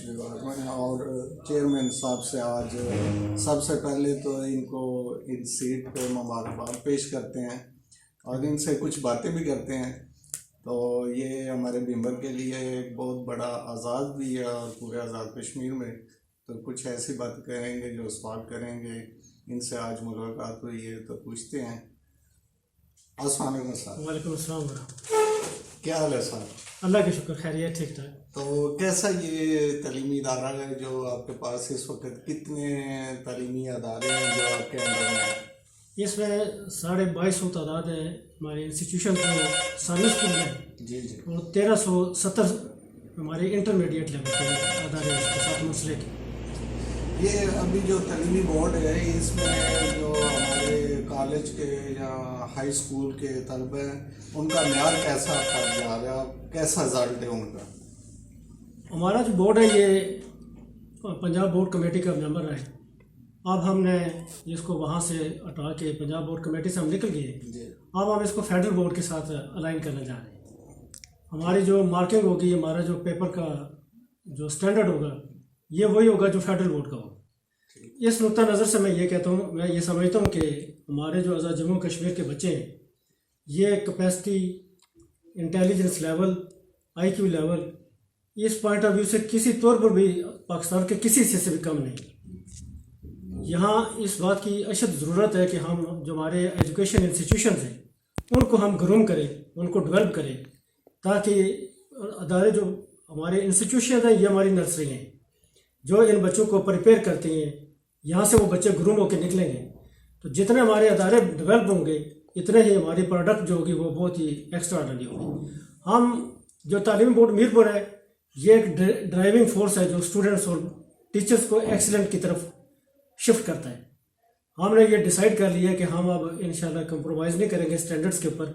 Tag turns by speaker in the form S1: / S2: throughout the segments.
S1: विभाग में। और चेयरमैन साहब से आज सबसे पहले तो इनको इन सीट पे मुबारकबाद पेश करते हैं और इनसे कुछ बातें भी करते हैं। तो ये हमारे भीमर के लिए एक बहुत बड़ा आज़ाद भी है और पूरे आज़ाद कश्मीर में तो कुछ ऐसी बात करेंगे जो सवाल करेंगे। इनसे आज मुलाकात हुई है तो पूछते हैं। अस्सलाम वालेकुम सर।
S2: वालेकुम अस्सलाम।
S1: क्या हाल है सर?
S2: अल्लाह के शुक्र खैरियत ठीक ठाक।
S1: तो कैसा ये तालीमी इदारा है जो आपके पास इस वक्त? कितने तालीमी अदारे हैं जो आपके अंदर में हैं?
S2: इसमें 2250 तादाद है हमारे इंस्टीट्यूशन को सारी स्कूल में
S1: जी जी।
S2: और 1370 हमारे इंटरमीडिएट लेवल के अदारे इसके साथ मसले के।
S1: ये अभी जो तालीमी बोर्ड है इसमें जो हमारे कॉलेज के या हाई स्कूल के तलबे हैं उनका म्यार कैसा जा रहा है, कैसा रिजल्ट है उनका?
S2: हमारा जो बोर्ड है ये पंजाब बोर्ड कमेटी का मेंबर है। अब हमने इसको वहाँ से हटा के पंजाब बोर्ड कमेटी से हम निकल गए। अब हम इसको फेडरल बोर्ड के साथ अलाइन करने जा रहे हैं। हमारी जो मार्किंग होगी, हमारा जो पेपर का जो स्टैंडर्ड होगा ये वही होगा जो फेडरल बोर्ड का होगा। इस नुक्ता नज़र से मैं ये कहता हूँ, मैं ये समझता हूँ कि हमारे जो आज़ाद जम्मू कश्मीर के बच्चे हैं ये capacity, intelligence level, IQ level, इस पॉइंट ऑफ व्यू से किसी तौर पर भी पाकिस्तान के किसी हिस्से से भी कम नहीं। यहाँ इस बात की अशद ज़रूरत है कि हम जो हमारे एजुकेशन इंस्टीट्यूशन हैं उनको हम ग्रूम करें, उनको डेवलप करें, ताकि अदारे जो हमारे इंस्टीट्यूशन हैं ये हमारी नर्सरी हैं जो इन बच्चों को प्रिपेयर करती हैं। यहाँ से वो बच्चे ग्रूम होकर निकलेंगे तो जितने हमारे अदारे डेवलप होंगे इतने ही हमारी प्रोडक्ट जो होगी वो बहुत ही एक्स्ट्रा ऑर्डिनरी होगी। हम जो तालीमी बोर्ड मीरपुर है ये एक ड्राइविंग फोर्स है जो स्टूडेंट्स और टीचर्स को एक्सीलेंट की तरफ शिफ्ट करता है। हमने ये डिसाइड कर लिया कि हम अब इंशाल्लाह कंप्रोमाइज़ नहीं करेंगे स्टैंडर्ड्स के ऊपर।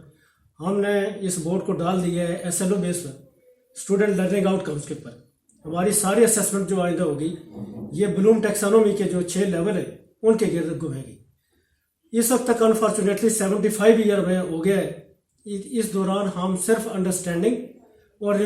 S2: हमने इस बोर्ड को डाल दिया है SLO बेस पर, स्टूडेंट लर्निंग आउटकम्स के ऊपर। हमारी सारी असेसमेंट जो आइंदा होगी ये ब्लूम टैक्सोनॉमी के जो 6 लेवल है उनके गिर्द घूमेगी। इस वक्त तक अनफॉर्चुनेटली 75 ईयर में हो गया है। इस दौरान हम सिर्फ अंडरस्टैंडिंग और